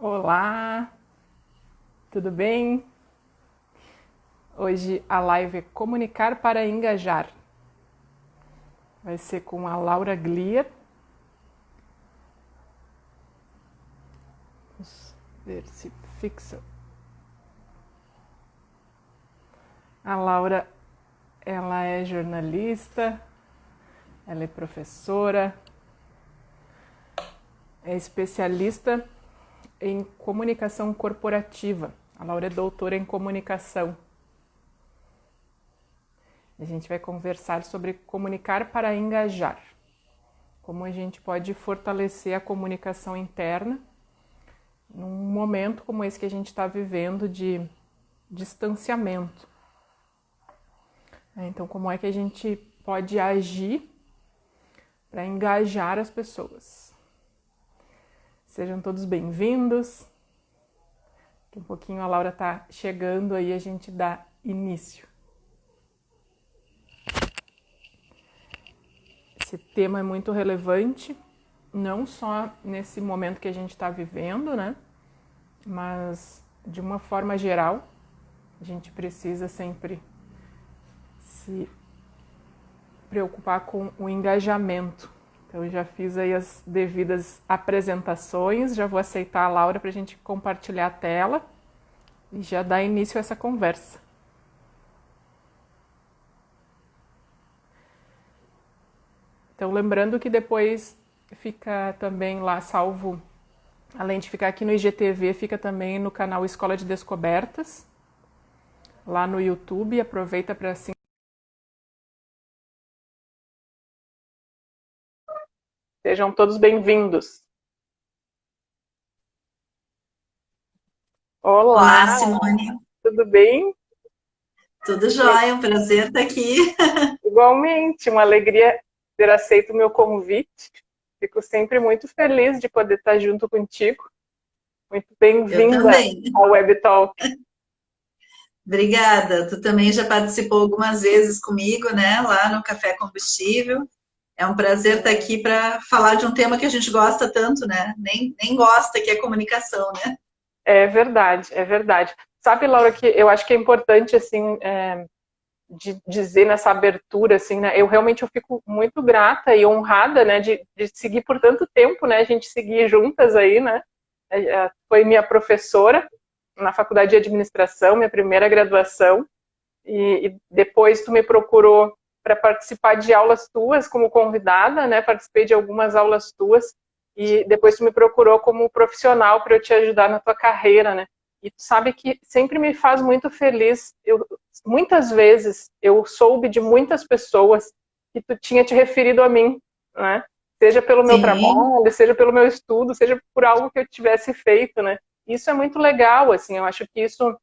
Olá, tudo bem? Hoje a live é Comunicar para Engajar. Vai ser com a Laura Glier. Vamos ver se fixa. A Laura, ela é jornalista, ela é professora, é especialista em comunicação corporativa. A Laura é doutora em comunicação. A gente vai conversar sobre comunicar para engajar. Como a gente pode fortalecer a comunicação interna num momento como esse que a gente está vivendo de distanciamento. Então, como é que a gente pode agir para engajar as pessoas? Sejam todos bem-vindos. Daqui um pouquinho a Laura está chegando aí, a gente dá início. Esse tema é muito relevante, não só nesse momento que a gente está vivendo, né? Mas de uma forma geral, a gente precisa sempre se preocupar com o engajamento. Então, eu já fiz aí as devidas apresentações, já vou aceitar a Laura para a gente compartilhar a tela e já dar início a essa conversa. Então, lembrando que depois fica também lá salvo, além de ficar aqui no IGTV, fica também no canal Escola de Descobertas, lá no YouTube. Aproveita para se... Sejam todos bem-vindos. Olá, Olá, Simone. tudo bem? Tudo jóia? Um prazer estar aqui. Igualmente, uma alegria ter aceito o meu convite. Fico sempre muito feliz de poder estar junto contigo. Muito Eu bem-vinda também. ao Web Talk. Obrigada. Tu também já participou algumas vezes comigo, né? Lá no Café Combustível. É um prazer estar aqui para falar de um tema que a gente gosta tanto, né? Nem gosta, que é comunicação, né? É verdade, é verdade. Sabe, Laura, que eu acho que é importante, assim, de dizer nessa abertura, assim, né? Eu fico muito grata e honrada, né, de seguir por tanto tempo, né? A gente seguir juntas aí, né? Foi minha professora na faculdade de administração, minha primeira graduação, e depois tu me procurou para participar de aulas tuas como convidada, né? Participei de algumas aulas tuas e depois tu me procurou como profissional para eu te ajudar na tua carreira, né? E tu sabe que sempre me faz muito feliz. Muitas vezes eu soube de muitas pessoas que tu tinha te referido a mim, né? Seja pelo meu Sim, trabalho, seja pelo meu estudo, seja por algo que eu tivesse feito, né? Isso é muito legal, assim. Eu acho que isso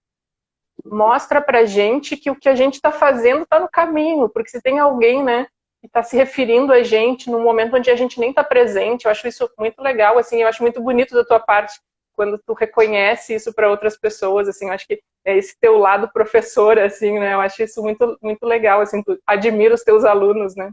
mostra pra gente que o que a gente está fazendo está no caminho, porque se tem alguém, né, que está se referindo a gente num momento onde a gente nem está presente, eu acho isso muito legal, assim, eu acho muito bonito da tua parte quando tu reconhece isso para outras pessoas, assim, eu acho que é esse teu lado professor, assim, né, eu acho isso muito, muito legal, assim, tu admira os teus alunos, né.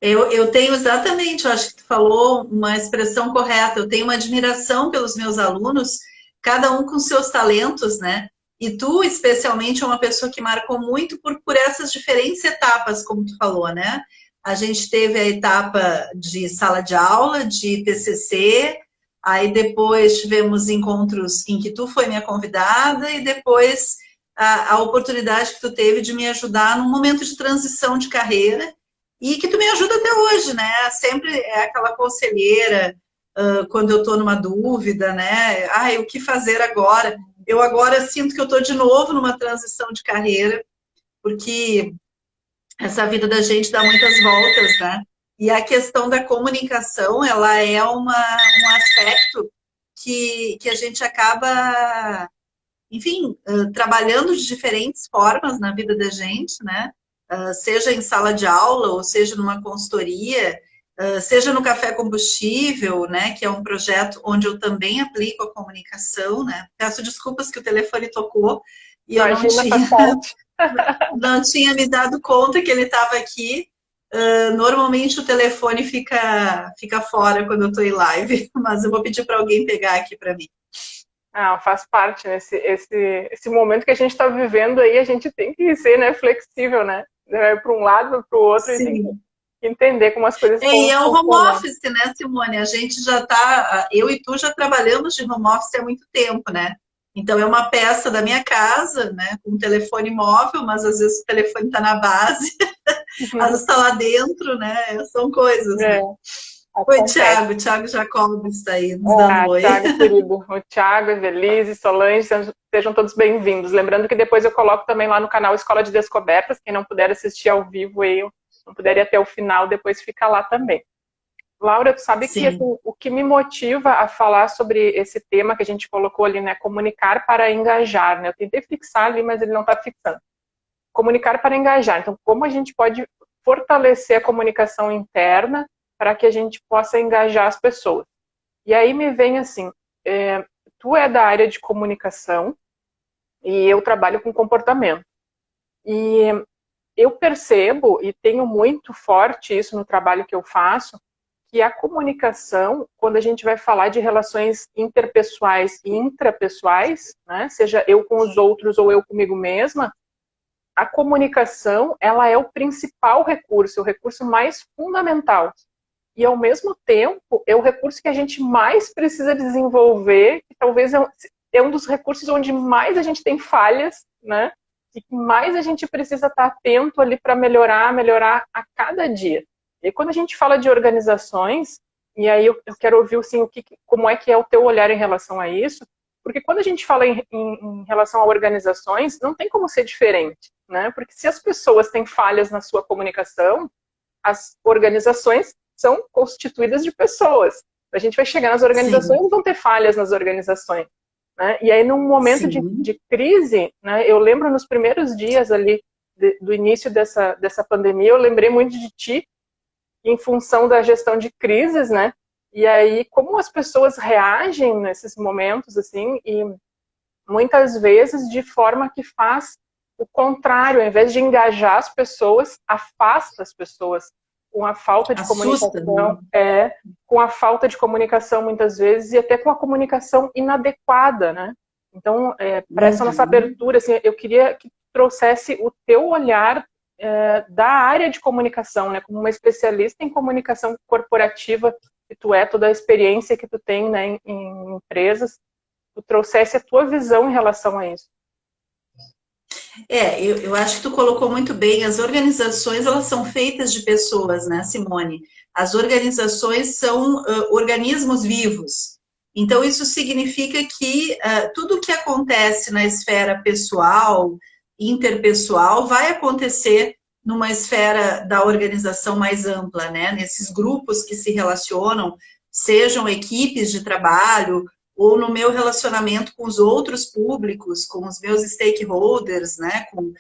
eu tenho exatamente, eu acho que tu falou uma expressão correta. Eu tenho uma admiração pelos meus alunos, cada um com seus talentos, né? E tu, especialmente, é uma pessoa que marcou muito por essas diferentes etapas, como tu falou, né? A gente teve a etapa de sala de aula, de TCC, aí depois tivemos encontros em que tu foi minha convidada e depois a oportunidade que tu teve de me ajudar num momento de transição de carreira e que tu me ajuda até hoje, né? Sempre é aquela conselheira, quando eu estou numa dúvida, né? Ai, o que fazer agora? Eu agora sinto que eu estou de novo numa transição de carreira, porque essa vida da gente dá muitas voltas, né? E a questão da comunicação, ela é um aspecto que a gente acaba, enfim, trabalhando de diferentes formas na vida da gente, né? Seja em sala de aula, ou seja numa consultoria, seja no Café Combustível, né? Que é um projeto onde eu também aplico a comunicação, né? Peço desculpas que o telefone tocou e eu Imagina, faz parte. não tinha me dado conta que ele estava aqui. Normalmente o telefone fica fora quando eu estou em live, mas eu vou pedir para alguém pegar aqui para mim. Ah, faz parte, né? Esse momento que a gente está vivendo aí, a gente tem que ser, né, flexível, né? Para um lado, para o outro, e tem que Sim. entender como as coisas E estão é o home funcionando. office, né, Simone? A gente já tá, eu e tu já trabalhamos de home office há muito tempo, né? Então é uma peça da minha casa, né, com um telefone móvel, mas às vezes o telefone está na base, às vezes está lá dentro, né? São coisas, É, né? Oi, acontece. Thiago Jacobs está aí nos dando um Ah, oi. Thiago, querido. O Thiago, Evelise, Solange, sejam todos bem-vindos. Lembrando que depois eu coloco também lá no canal Escola de Descobertas. Quem não puder assistir ao vivo aí, não puder ir até o final, depois fica lá também. Laura, tu sabe que Sim, assim, o que me motiva a falar sobre esse tema que a gente colocou ali, né? Comunicar para engajar, né? Eu tentei fixar ali, mas ele não está fixando. Comunicar para engajar. Então, como a gente pode fortalecer a comunicação interna para que a gente possa engajar as pessoas? E aí me vem assim, tu é da área de comunicação e eu trabalho com comportamento. E eu percebo, e tenho muito forte isso no trabalho que eu faço, que a comunicação, quando a gente vai falar de relações interpessoais e intrapessoais, né, seja eu com os outros ou eu comigo mesma, a comunicação, ela é o principal recurso, o recurso mais fundamental. E, ao mesmo tempo, é o recurso que a gente mais precisa desenvolver, que talvez é um dos recursos onde mais a gente tem falhas, né? E que mais a gente precisa estar atento ali para melhorar a cada dia. E quando a gente fala de organizações, e aí eu quero ouvir assim, como é que é o teu olhar em relação a isso, porque quando a gente fala em relação a organizações, não tem como ser diferente, né? Porque se as pessoas têm falhas na sua comunicação, as organizações são constituídas de pessoas. A gente vai chegar nas organizações sim, e vão ter falhas nas organizações. Né? E aí, num momento sim. de crise, né, eu lembro nos primeiros dias ali do início dessa pandemia, eu lembrei muito de ti, em função da gestão de crises, né? E aí, como as pessoas reagem nesses momentos, assim, e muitas vezes de forma que faz o contrário, ao invés de engajar as pessoas, afasta as pessoas com a falta de Assusta, comunicação, né? com a falta de comunicação muitas vezes e até com a comunicação inadequada, né? Então, para essa nossa Uhum. abertura, assim, eu queria que trouxesse o teu olhar da área de comunicação, né? Como uma especialista em comunicação corporativa que tu é, toda a experiência que tu tem, né, em empresas, tu trouxesse a tua visão em relação a isso. Eu acho que tu colocou muito bem, as organizações, elas são feitas de pessoas, né, Simone? As organizações são organismos vivos. Então, isso significa que tudo que acontece na esfera pessoal, interpessoal, vai acontecer numa esfera da organização mais ampla, né? Nesses grupos que se relacionam, sejam equipes de trabalho, ou no meu relacionamento com os outros públicos, com os meus stakeholders, né, com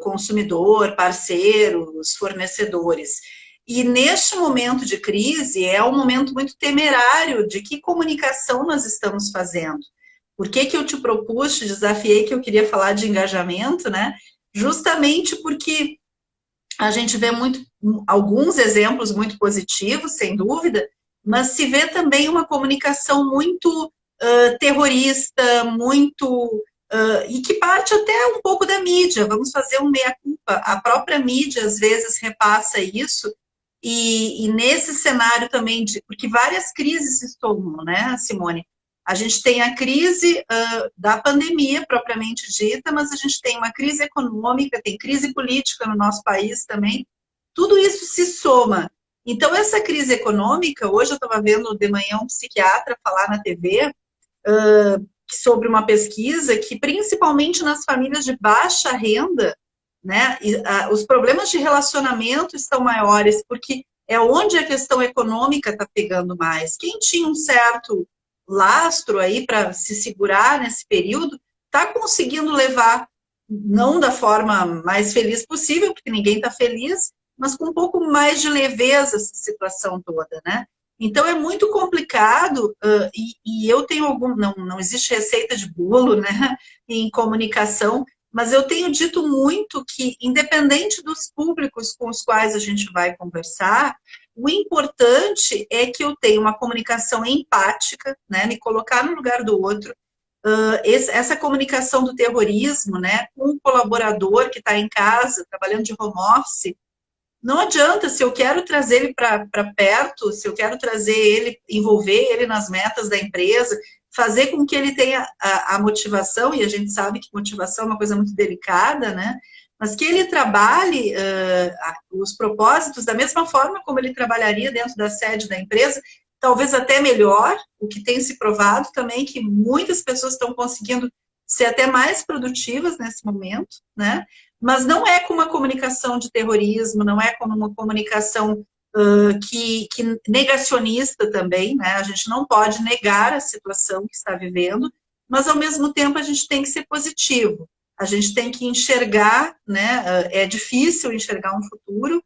consumidor, parceiros, fornecedores. E neste momento de crise é um momento muito temerário de que comunicação nós estamos fazendo. Por que que eu te propus, te desafiei que eu queria falar de engajamento, né? Justamente porque a gente vê alguns exemplos muito positivos, sem dúvida, mas se vê também uma comunicação muito terrorista, muito e que parte até um pouco da mídia. Vamos fazer um meia-culpa. A própria mídia às vezes repassa isso e nesse cenário também porque várias crises se somam, né, Simone? A gente tem a crise da pandemia propriamente dita, mas a gente tem uma crise econômica, tem crise política no nosso país também. Tudo isso se soma. Então, essa crise econômica, hoje eu estava vendo de manhã um psiquiatra falar na TV sobre uma pesquisa que, principalmente nas famílias de baixa renda, né, os problemas de relacionamento estão maiores, porque é onde a questão econômica está pegando mais. Quem tinha um certo lastro aí para se segurar nesse período, está conseguindo levar, não da forma mais feliz possível, porque ninguém está feliz, mas com um pouco mais de leveza essa situação toda, né? Então é muito complicado e eu tenho não existe receita de bolo, né, em comunicação, mas eu tenho dito muito que, independente dos públicos com os quais a gente vai conversar, o importante é que eu tenha uma comunicação empática, né, me colocar no lugar do outro, essa comunicação do terrorismo, né, com um colaborador que está em casa, trabalhando de home office, não adianta, se eu quero trazer ele para perto, se eu quero trazer ele, envolver ele nas metas da empresa, fazer com que ele tenha a motivação, e a gente sabe que motivação é uma coisa muito delicada, né? Mas que ele trabalhe os propósitos da mesma forma como ele trabalharia dentro da sede da empresa, talvez até melhor, o que tem se provado também, que muitas pessoas estão conseguindo ser até mais produtivas nesse momento, né? Mas não é com uma comunicação de terrorismo, não é com uma comunicação que negacionista também, né? A gente não pode negar a situação que está vivendo, mas ao mesmo tempo a gente tem que ser positivo. A gente tem que enxergar, né? É difícil enxergar um futuro,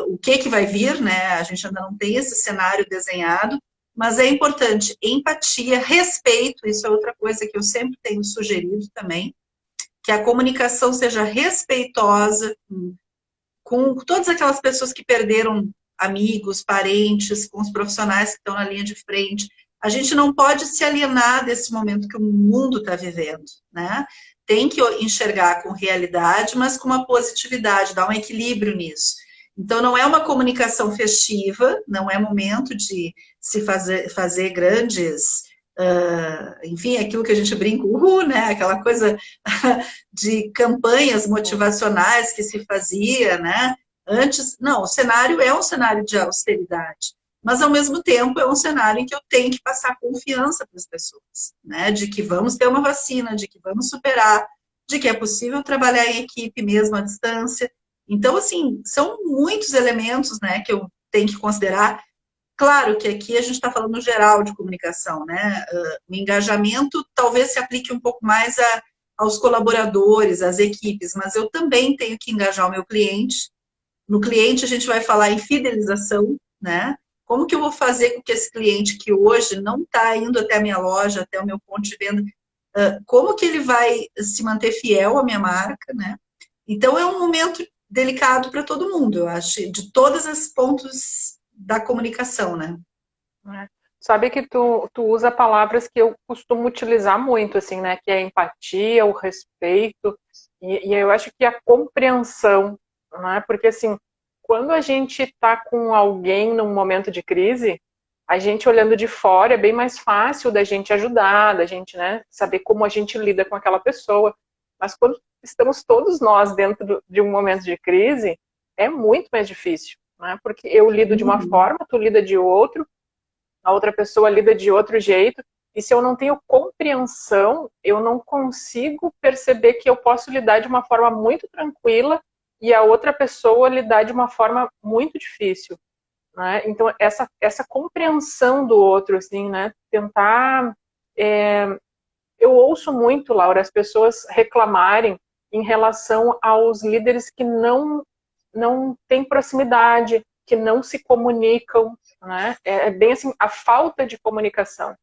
o que vai vir, né? A gente ainda não tem esse cenário desenhado, mas é importante empatia, respeito, isso é outra coisa que eu sempre tenho sugerido também, que a comunicação seja respeitosa com todas aquelas pessoas que perderam amigos, parentes, com os profissionais que estão na linha de frente. A gente não pode se alienar desse momento que o mundo está vivendo, né? Tem que enxergar com realidade, mas com uma positividade, dar um equilíbrio nisso. Então, não é uma comunicação festiva, não é momento de se fazer grandes... enfim, aquilo que a gente brinca, né? Aquela coisa de campanhas motivacionais que se fazia, né? Antes, não, o cenário é um cenário de austeridade, mas ao mesmo tempo é um cenário em que eu tenho que passar confiança para as pessoas, né? De que vamos ter uma vacina, de que vamos superar, de que é possível trabalhar em equipe mesmo à distância. Então, assim, são muitos elementos, né, que eu tenho que considerar. Claro que aqui a gente está falando no geral de comunicação, né? O engajamento talvez se aplique um pouco mais aos colaboradores, às equipes, mas eu também tenho que engajar o meu cliente. No cliente a gente vai falar em fidelização, né? Como que eu vou fazer com que esse cliente que hoje não está indo até a minha loja, até o meu ponto de venda, como que ele vai se manter fiel à minha marca, né? Então é um momento delicado para todo mundo, eu acho, de todos os pontos da comunicação, né? Sabe que tu usa palavras que eu costumo utilizar muito, assim, né? Que é a empatia, o respeito, e eu acho que a compreensão, né? Porque, assim, quando a gente está com alguém num momento de crise, a gente olhando de fora é bem mais fácil da gente ajudar, da gente, né, saber como a gente lida com aquela pessoa. Mas quando estamos todos nós dentro de um momento de crise, é muito mais difícil, né? Porque eu lido de uma forma, tu lida de outro, a outra pessoa lida de outro jeito, e se eu não tenho compreensão, eu não consigo perceber que eu posso lidar de uma forma muito tranquila e a outra pessoa lidar de uma forma muito difícil, né? Então, essa compreensão do outro, assim, né? Tentar... eu ouço muito, Laura, as pessoas reclamarem em relação aos líderes que não têm proximidade, que não se comunicam, né? É bem assim, a falta de comunicação,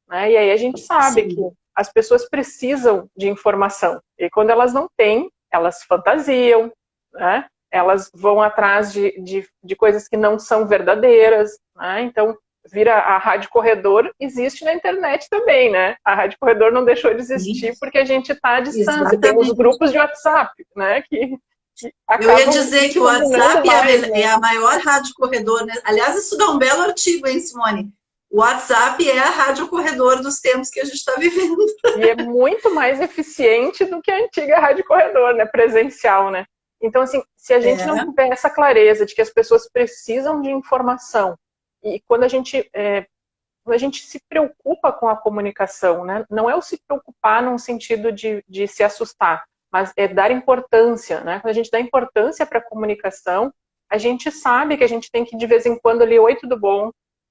né? E aí a gente sabe Sim. que as pessoas precisam de informação, e quando elas não têm, elas fantasiam, né? Elas vão atrás de coisas que não são verdadeiras, né? Então, vira a Rádio Corredor, existe na internet também, né? A Rádio Corredor não deixou de existir Isso. porque a gente está à distância. Exatamente. Temos grupos de WhatsApp, né? Que eu ia dizer que o WhatsApp mais, é a maior rádio corredor, né? Aliás, isso dá um belo artigo, hein, Simone? O WhatsApp é a rádio corredor dos tempos que a gente está vivendo. E é muito mais eficiente do que a antiga rádio corredor, né? Presencial, né? Então, assim, se a gente não tiver essa clareza de que as pessoas precisam de informação, e quando a gente se preocupa com a comunicação, né? Não é o se preocupar num sentido de se assustar, mas é dar importância, né? Quando a gente dá importância para a comunicação, a gente sabe que a gente tem que, de vez em quando, ali, oi, tudo bom?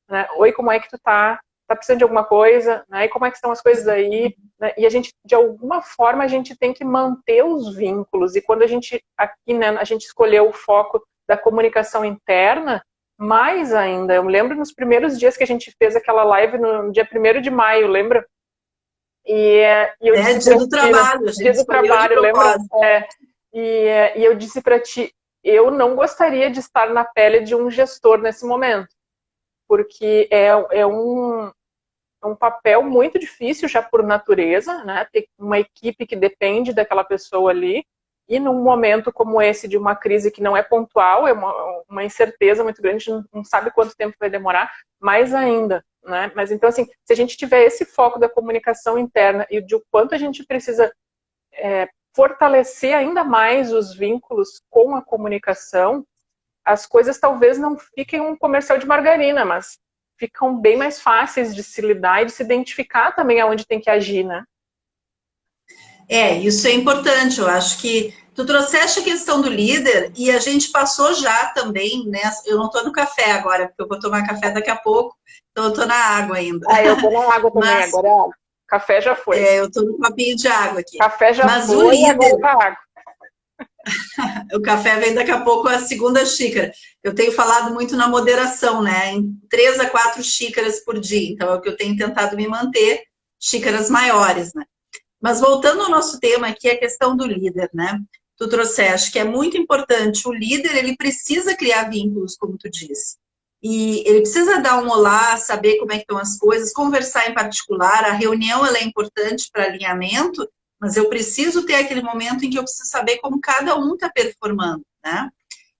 Né? Oi, como é que tu tá? Tá precisando de alguma coisa? Né? E como é que estão as coisas aí? Né? E a gente, de alguma forma, a gente tem que manter os vínculos. E quando a gente, aqui, né, a gente escolheu o foco da comunicação interna, mais ainda. Eu lembro nos primeiros dias que a gente fez aquela live no dia 1º de maio, lembra? E eu disse Dia pra do ti, né? trabalho, a gente Dia do escolheu de trabalho, lembra? propósito. E eu disse para ti, eu não gostaria de estar na pele de um gestor nesse momento, porque é um papel muito difícil já por natureza, né? Ter uma equipe que depende daquela pessoa ali, e num momento como esse de uma crise que não é pontual, é uma incerteza muito grande, a gente não sabe quanto tempo vai demorar, mais ainda, né? Mas então, assim, se a gente tiver esse foco da comunicação interna e de o quanto a gente precisa fortalecer ainda mais os vínculos com a comunicação, as coisas talvez não fiquem um comercial de margarina, mas ficam bem mais fáceis de se lidar e de se identificar também aonde tem que agir, né? Isso é importante. Eu acho que tu trouxeste a questão do líder e a gente passou já também, né? Eu não estou no café agora, porque eu vou tomar café daqui a pouco, então eu estou na água ainda. Eu tô na água também, Mas agora é água. Café já foi. eu estou no copinho de água aqui. Café já Mas o foi e agora líder, tá água. o café vem daqui a pouco a segunda xícara. Eu tenho falado muito na moderação, né? Em 3 a 4 xícaras por dia. Então é o que eu tenho tentado me manter, xícaras maiores, né? Mas voltando ao nosso tema aqui, a questão do líder, né? Tu trouxeste que é muito importante. O líder, ele precisa criar vínculos, como tu disse. E ele precisa dar um olá, saber como é que estão as coisas, conversar em particular. A reunião, ela é importante para alinhamento, mas eu preciso ter aquele momento em que eu preciso saber como cada um está performando, né?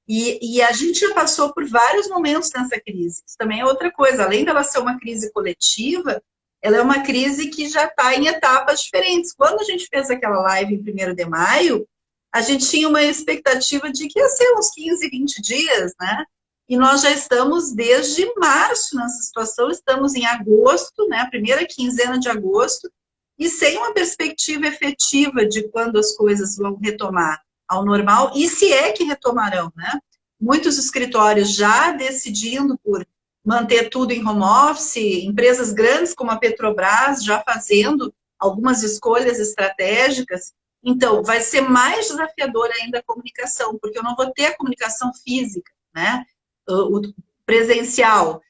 E a gente já passou por vários momentos nessa crise. Isso também é outra coisa. Além dela ser uma crise coletiva, ela é uma crise que já está em etapas diferentes. Quando a gente fez aquela live em 1º de maio, a gente tinha uma expectativa de que ia ser uns 15, 20 dias, né? E nós já estamos desde março nessa situação, estamos em agosto, né? A primeira quinzena de agosto, e sem uma perspectiva efetiva de quando as coisas vão retomar ao normal, e se é que retomarão, né? Muitos escritórios já decidindo por manter tudo em home office, empresas grandes como a Petrobras já fazendo algumas escolhas estratégicas. Então, vai ser mais desafiador ainda a comunicação, porque eu não vou ter a comunicação física, né? O presencial.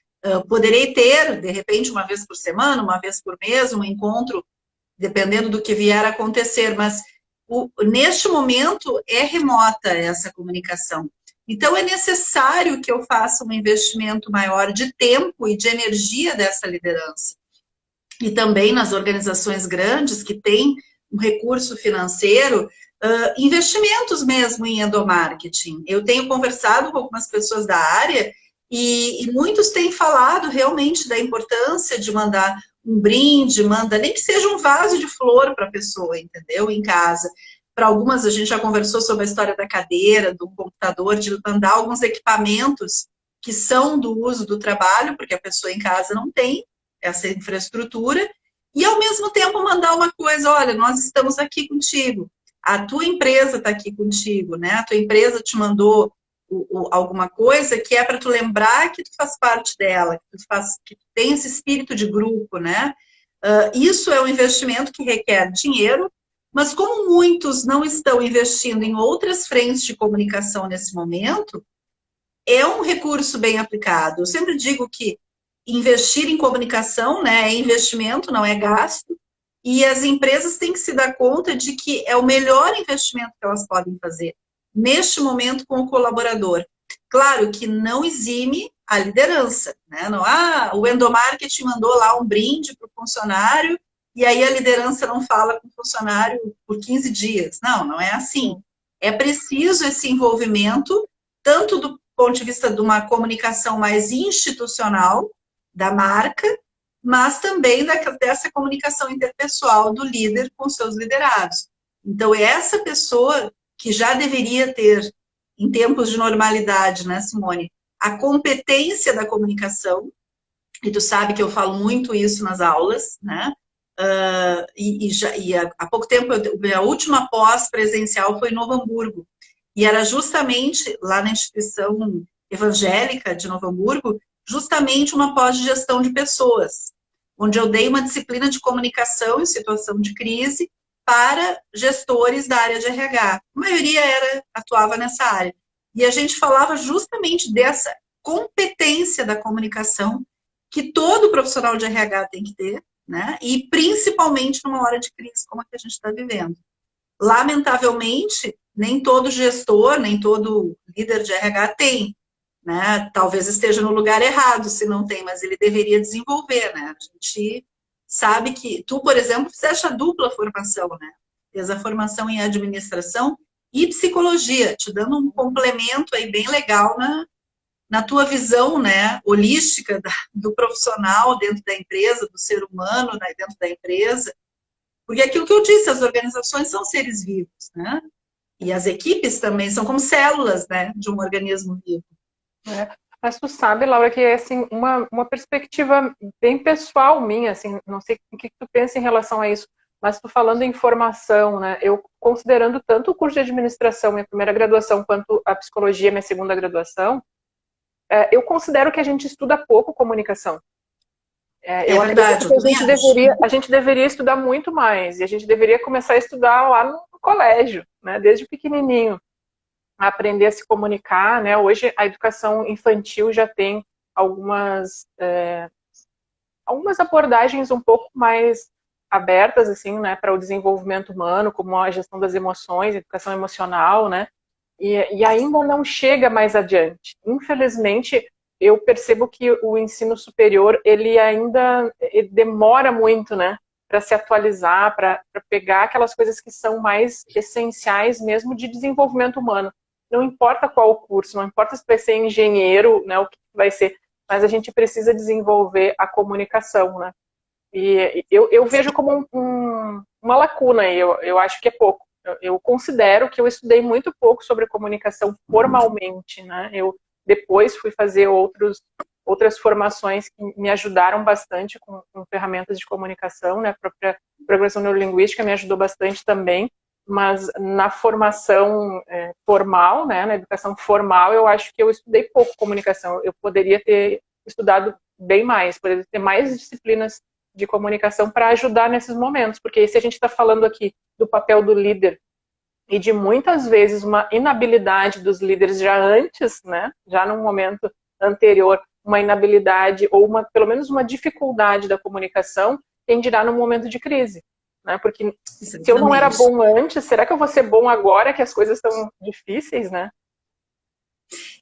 Poderei ter, de repente, uma vez por semana, uma vez por mês, um encontro, dependendo do que vier a acontecer, mas neste momento é remota essa comunicação. Então, é necessário que eu faça um investimento maior de tempo e de energia dessa liderança. E também nas organizações grandes que têm um recurso financeiro, investimentos mesmo em endomarketing. Eu tenho conversado com algumas pessoas da área e muitos têm falado realmente da importância de mandar um brinde, nem que seja um vaso de flor para a pessoa, entendeu? Em casa. Para algumas, a gente já conversou sobre a história da cadeira, do computador, de mandar alguns equipamentos que são do uso do trabalho, porque a pessoa em casa não tem essa infraestrutura, e ao mesmo tempo mandar uma coisa, olha, nós estamos aqui contigo, a tua empresa está aqui contigo, né? A tua empresa te mandou alguma coisa que é para tu lembrar que tu faz parte dela, que tu tem esse espírito de grupo, né? Isso é um investimento que requer dinheiro, mas como muitos não estão investindo em outras frentes de comunicação nesse momento, é um recurso bem aplicado. Eu sempre digo que investir em comunicação, né, é investimento, não é gasto, e as empresas têm que se dar conta de que é o melhor investimento que elas podem fazer neste momento com o colaborador. Claro que não exime a liderança, né? Não, o endomarketing mandou lá um brinde para o funcionário e aí a liderança não fala com o funcionário por 15 dias. Não, não é assim. É preciso esse envolvimento, tanto do ponto de vista de uma comunicação mais institucional da marca, mas também dessa comunicação interpessoal do líder com seus liderados. Então, é essa pessoa que já deveria ter, em tempos de normalidade, né, Simone, a competência da comunicação, e tu sabe que eu falo muito isso nas aulas, né? Há pouco tempo, a última pós presencial foi em Novo Hamburgo, e era justamente lá na instituição evangélica de Novo Hamburgo, justamente uma pós de gestão de pessoas, onde eu dei uma disciplina de comunicação em situação de crise para gestores da área de RH. A maioria atuava nessa área. E a gente falava justamente dessa competência da comunicação que todo profissional de RH tem que ter, né? E principalmente numa hora de crise como a que a gente está vivendo. Lamentavelmente, nem todo gestor, nem todo líder de RH tem, né? Talvez esteja no lugar errado se não tem, mas ele deveria desenvolver, né? A gente sabe que tu, por exemplo, fizeste a dupla formação, né? Fez a formação em administração e psicologia, te dando um complemento aí bem legal na tua visão, né, holística do profissional dentro da empresa, do ser humano, né, dentro da empresa. Porque aquilo que eu disse, as organizações são seres vivos, né? E as equipes também são como células, né, de um organismo vivo. Mas tu sabe, Laura, que é assim, uma perspectiva bem pessoal minha, assim, não sei o que tu pensa em relação a isso, mas tu falando em formação, né, eu considerando tanto o curso de administração, minha primeira graduação, quanto a psicologia, minha segunda graduação, eu considero que a gente estuda pouco comunicação. Eu verdade, acredito que a gente deveria estudar muito mais, e a gente deveria começar a estudar lá no colégio, né, desde pequenininho, a aprender a se comunicar, né? Hoje a educação infantil já tem algumas abordagens um pouco mais abertas, assim, né, para o desenvolvimento humano, como a gestão das emoções, educação emocional, né? E ainda não chega mais adiante. Infelizmente, eu percebo que o ensino superior, ele demora muito, né, para se atualizar, para pegar aquelas coisas que são mais essenciais mesmo de desenvolvimento humano. Não importa qual o curso, não importa se vai ser engenheiro, né, o que vai ser, mas a gente precisa desenvolver a comunicação, né? E eu vejo como uma lacuna, e eu acho que é pouco. Eu considero que eu estudei muito pouco sobre comunicação formalmente, né? Eu depois fui fazer outras formações que me ajudaram bastante com ferramentas de comunicação, né? A própria programação neurolinguística me ajudou bastante também, mas na formação formal, né? Na educação formal, eu acho que eu estudei pouco comunicação. Eu poderia ter estudado bem mais, poderia ter mais disciplinas de comunicação para ajudar nesses momentos, porque se a gente está falando aqui do papel do líder e de muitas vezes uma inabilidade dos líderes já antes, né, já num momento anterior, uma inabilidade ou pelo menos uma dificuldade da comunicação, quem dirá no momento de crise, né? Porque se eu não era bom antes, será que eu vou ser bom agora que as coisas estão difíceis, né?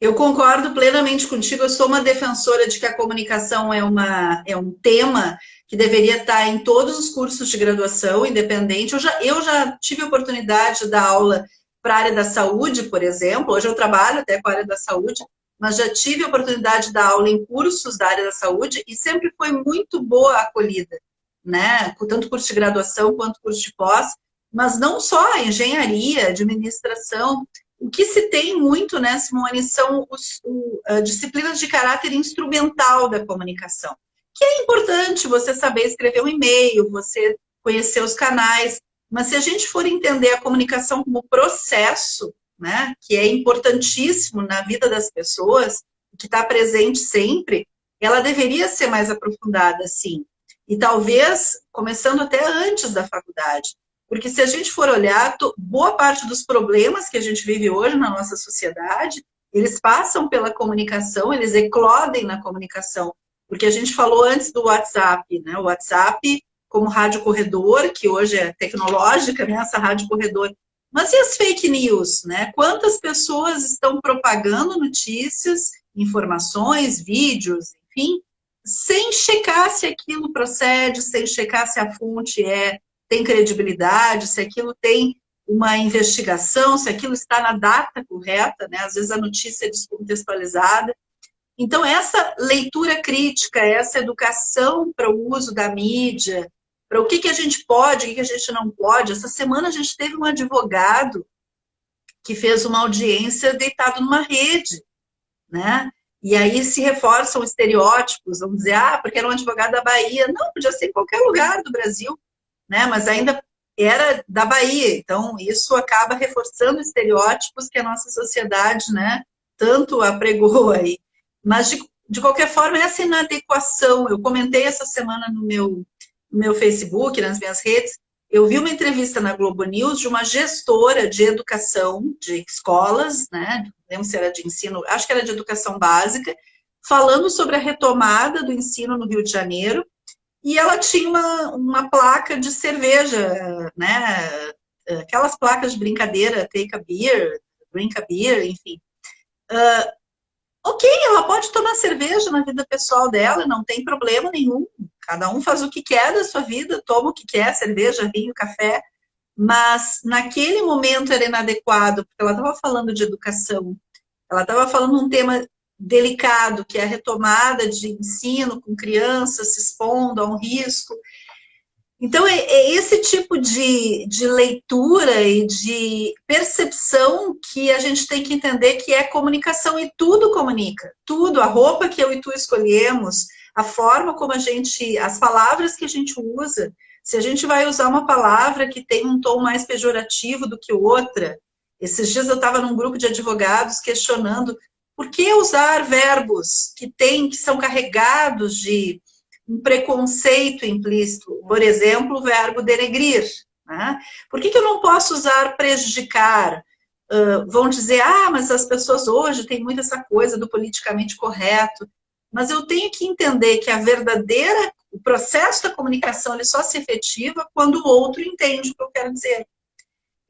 Eu concordo plenamente contigo, eu sou uma defensora de que a comunicação é um tema que deveria estar em todos os cursos de graduação, independente. Eu já tive a oportunidade de dar aula para a área da saúde, por exemplo, hoje eu trabalho até com a área da saúde, mas já tive a oportunidade de dar aula em cursos da área da saúde e sempre foi muito boa a acolhida, né? Tanto curso de graduação quanto curso de pós, mas não só a engenharia, administração. O que se tem muito, né, Simone, são disciplinas de caráter instrumental da comunicação. Que é importante você saber escrever um e-mail, você conhecer os canais, mas se a gente for entender a comunicação como processo, né, que é importantíssimo na vida das pessoas, que está presente sempre, ela deveria ser mais aprofundada, sim. E talvez começando até antes da faculdade. Porque se a gente for olhar, boa parte dos problemas que a gente vive hoje na nossa sociedade, eles passam pela comunicação, eles eclodem na comunicação. Porque a gente falou antes do WhatsApp, né? O WhatsApp como rádio corredor, que hoje é tecnológica, né? Essa rádio corredor. Mas e as fake news, né? Quantas pessoas estão propagando notícias, informações, vídeos, enfim, sem checar se aquilo procede, sem checar se a fonte tem credibilidade, se aquilo tem uma investigação, se aquilo está na data correta, né? Às vezes a notícia é descontextualizada. Então, essa leitura crítica, essa educação para o uso da mídia, para o que a gente pode, o que a gente não pode. Essa semana a gente teve um advogado que fez uma audiência deitado numa rede, né? E aí se reforçam estereótipos, vamos dizer, porque era um advogado da Bahia. Não, podia ser em qualquer lugar do Brasil, né? Mas ainda era da Bahia, então isso acaba reforçando estereótipos que a nossa sociedade, né, tanto apregou aí. Mas, de qualquer forma, essa inadequação, eu comentei essa semana no meu Facebook, nas minhas redes, eu vi uma entrevista na Globo News de uma gestora de educação, de escolas, né, não lembro se era de ensino, acho que era de educação básica, falando sobre a retomada do ensino no Rio de Janeiro, e ela tinha uma placa de cerveja, né? Aquelas placas de brincadeira, take a beer, drink a beer, enfim. Ok, ela pode tomar cerveja na vida pessoal dela, não tem problema nenhum. Cada um faz o que quer da sua vida, toma o que quer, cerveja, vinho, café. Mas naquele momento era inadequado, porque ela estava falando de educação, ela estava falando um tema delicado, que é a retomada de ensino com crianças se expondo a um risco. Então, é esse tipo de leitura e de percepção que a gente tem que entender que é comunicação, e tudo comunica. Tudo, a roupa que eu e tu escolhemos, a forma como a gente, as palavras que a gente usa. Se a gente vai usar uma palavra que tem um tom mais pejorativo do que outra. Esses dias eu estava num grupo de advogados questionando por que usar verbos que são carregados de um preconceito implícito. Por exemplo, o verbo denegrir. Né? Por que eu não posso usar prejudicar? Vão dizer, mas as pessoas hoje têm muito essa coisa do politicamente correto. Mas eu tenho que entender que o processo da comunicação, ele só se efetiva quando o outro entende o que eu quero dizer.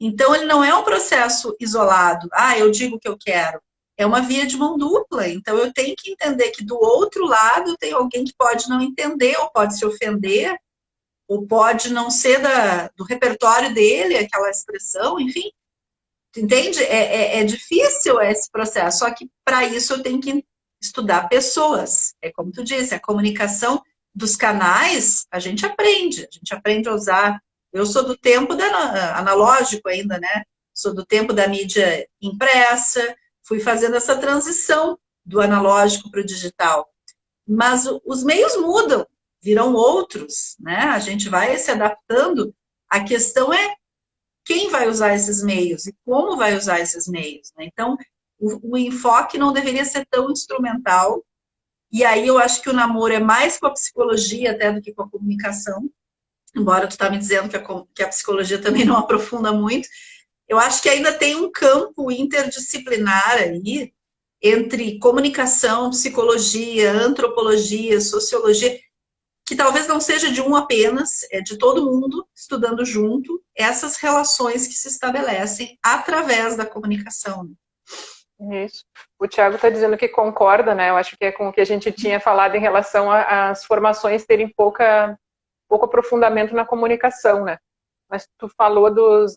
Então, ele não é um processo isolado. Eu digo o que eu quero. É uma via de mão dupla. Então, eu tenho que entender que do outro lado tem alguém que pode não entender, ou pode se ofender, ou pode não ser do repertório dele, aquela expressão, enfim. Entende? É difícil esse processo. Só que, para isso, eu tenho que estudar pessoas. É como tu disse, a comunicação dos canais, a gente aprende a usar. Eu sou do tempo analógico ainda, né? Sou do tempo da mídia impressa, fui fazendo essa transição do analógico para o digital. Mas os meios mudam, viram outros, né? A gente vai se adaptando. A questão é quem vai usar esses meios e como vai usar esses meios, né? Então, o enfoque não deveria ser tão instrumental. E aí eu acho que o namoro é mais com a psicologia até do que com a comunicação, embora tu tá me dizendo que a psicologia também não aprofunda muito. Eu acho que ainda tem um campo interdisciplinar aí entre comunicação, psicologia, antropologia, sociologia, que talvez não seja de um apenas, é de todo mundo estudando junto essas relações que se estabelecem através da comunicação. Isso. O Thiago está dizendo que concorda, né? Eu acho que é com o que a gente tinha falado em relação às formações terem pouco aprofundamento na comunicação, né? Mas tu falou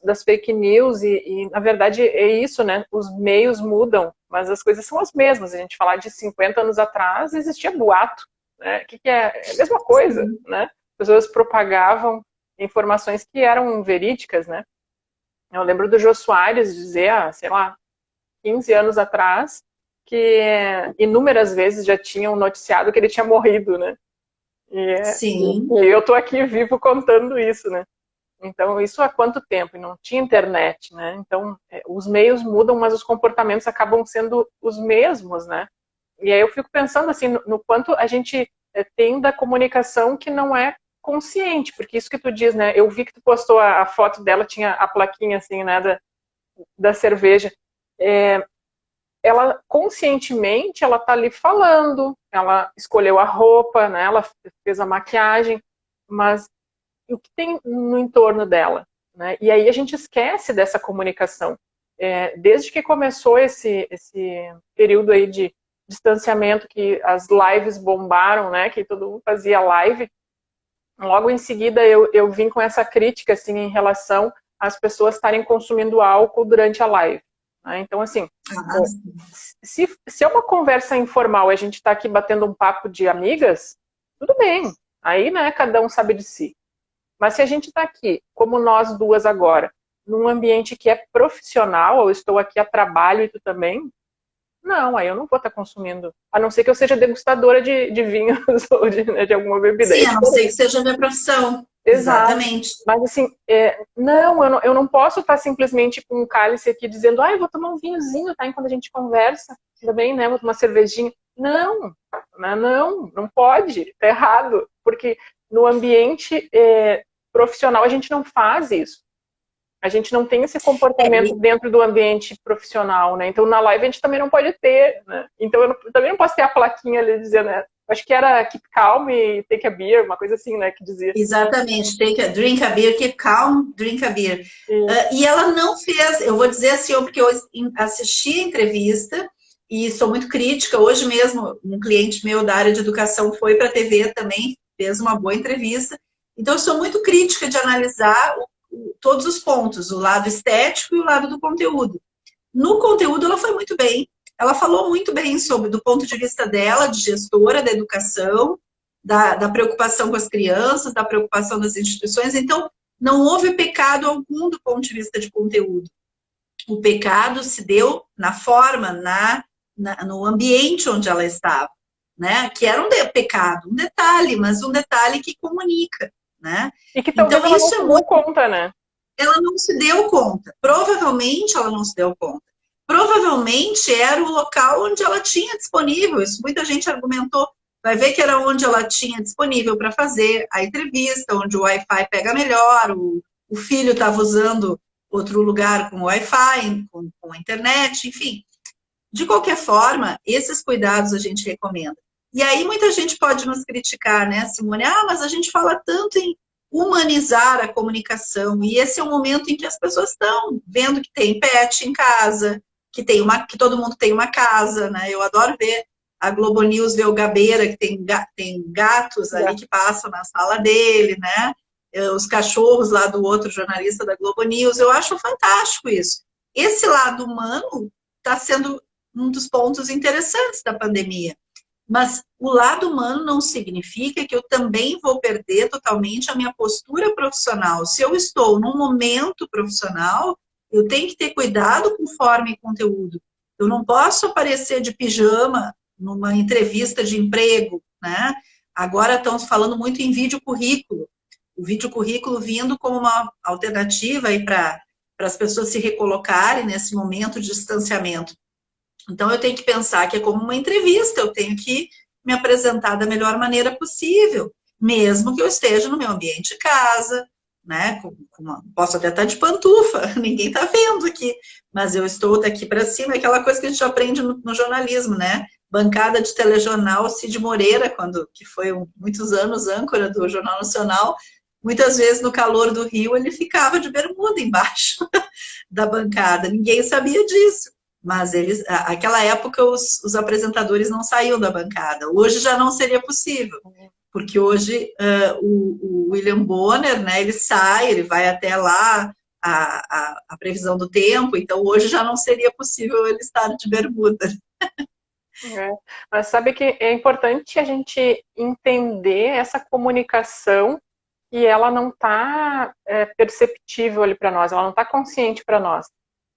das fake news e, na verdade, é isso, né? Os meios mudam, mas as coisas são as mesmas. A gente falar de 50 anos atrás, existia boato, né? O que é? É a mesma coisa, né? As pessoas propagavam informações que eram verídicas, né? Eu lembro do Jô Soares dizer, sei lá, 15 anos atrás, que inúmeras vezes já tinham noticiado que ele tinha morrido, né? Sim. E eu tô aqui vivo contando isso, né? Então, isso há quanto tempo? E não tinha internet, né? Então, os meios mudam, mas os comportamentos acabam sendo os mesmos, né? E aí eu fico pensando, assim, no quanto a gente tem da comunicação que não é consciente, porque isso que tu diz, né? Eu vi que tu postou a foto dela, tinha a plaquinha, assim, né, da cerveja. Ela, conscientemente, ela tá ali falando, ela escolheu a roupa, né? Ela fez a maquiagem, mas o que tem no entorno dela, né? E aí a gente esquece dessa comunicação. Desde que começou esse período aí de distanciamento, que as lives bombaram, né? Que todo mundo fazia live. Logo em seguida eu vim com essa crítica assim em relação às pessoas estarem consumindo álcool durante a live. Né? Então assim, se é uma conversa informal, a gente está aqui batendo um papo de amigas, tudo bem. Aí, né? Cada um sabe de si. Mas se a gente está aqui, como nós duas agora, num ambiente que é profissional, eu estou aqui a trabalho e tu também, não, aí eu não vou estar consumindo. A não ser que eu seja degustadora de vinhos ou de alguma bebida. Sim, a não ser que seja a minha profissão. Exato. Exatamente. Mas assim, eu não posso estar simplesmente com um cálice aqui dizendo, eu vou tomar um vinhozinho, tá? Enquanto a gente conversa, também, né? Vou tomar uma cervejinha. Não pode, tá errado. Porque no ambiente profissional a gente não faz isso. A gente não tem esse comportamento dentro do ambiente profissional, né? Então na live a gente também não pode ter, né? Então eu também não posso ter a plaquinha ali dizendo, acho que era Keep Calm e Take a Beer, uma coisa assim, né, que dizia. Exatamente, drink a beer, keep calm, drink a beer. E ela não fez, eu vou dizer assim, porque eu assisti a entrevista e sou muito crítica. Hoje mesmo, um cliente meu da área de educação foi para a TV também, fez uma boa entrevista. Então, eu sou muito crítica de analisar todos os pontos, o lado estético e o lado do conteúdo. No conteúdo, ela foi muito bem. Ela falou muito bem sobre, do ponto de vista dela, de gestora da educação, da preocupação com as crianças, da preocupação das instituições. Então, não houve pecado algum do ponto de vista de conteúdo. O pecado se deu na forma, no ambiente onde ela estava, né? Que era um pecado, um detalhe, mas um detalhe que comunica, né? E que talvez então, ela isso não se deu conta, né? Ela não se deu conta. Provavelmente ela não se deu conta. Provavelmente era o local onde ela tinha disponível. Isso muita gente argumentou. Vai ver que era onde ela tinha disponível para fazer a entrevista, onde o Wi-Fi pega melhor, o filho estava usando outro lugar com Wi-Fi, com a internet, enfim. De qualquer forma, esses cuidados a gente recomenda. E aí muita gente pode nos criticar, né, Simone? Mas a gente fala tanto em humanizar a comunicação, e esse é um momento em que as pessoas estão vendo que tem pet em casa, que todo mundo tem uma casa, né? Eu adoro ver a Globo News, ver o Gabeira, que tem gatos ali que passam na sala dele, né? Os cachorros lá do outro jornalista da Globo News. Eu acho fantástico isso. Esse lado humano está sendo um dos pontos interessantes da pandemia. Mas o lado humano não significa que eu também vou perder totalmente a minha postura profissional. Se eu estou num momento profissional, eu tenho que ter cuidado com forma e conteúdo. Eu não posso aparecer de pijama numa entrevista de emprego, né? Agora estão falando muito em vídeo currículo. O vídeo currículo vindo como uma alternativa aí para as pessoas se recolocarem nesse momento de distanciamento. Então, eu tenho que pensar que é como uma entrevista, eu tenho que me apresentar da melhor maneira possível, mesmo que eu esteja no meu ambiente de casa, né? Posso até estar de pantufa, ninguém está vendo aqui, mas eu estou daqui para cima, é aquela coisa que a gente aprende no jornalismo, né? Bancada de telejornal, Cid Moreira, que foi muitos anos âncora do Jornal Nacional, muitas vezes no calor do Rio ele ficava de bermuda embaixo da bancada, ninguém sabia disso. Mas aquela época os apresentadores não saíam da bancada. Hoje já não seria possível, porque hoje o William Bonner, né, ele sai, ele vai até lá a previsão do tempo, então hoje já não seria possível ele estar de bermuda. Mas sabe que é importante a gente entender essa comunicação e ela não está perceptível ali para nós, ela não está consciente para nós.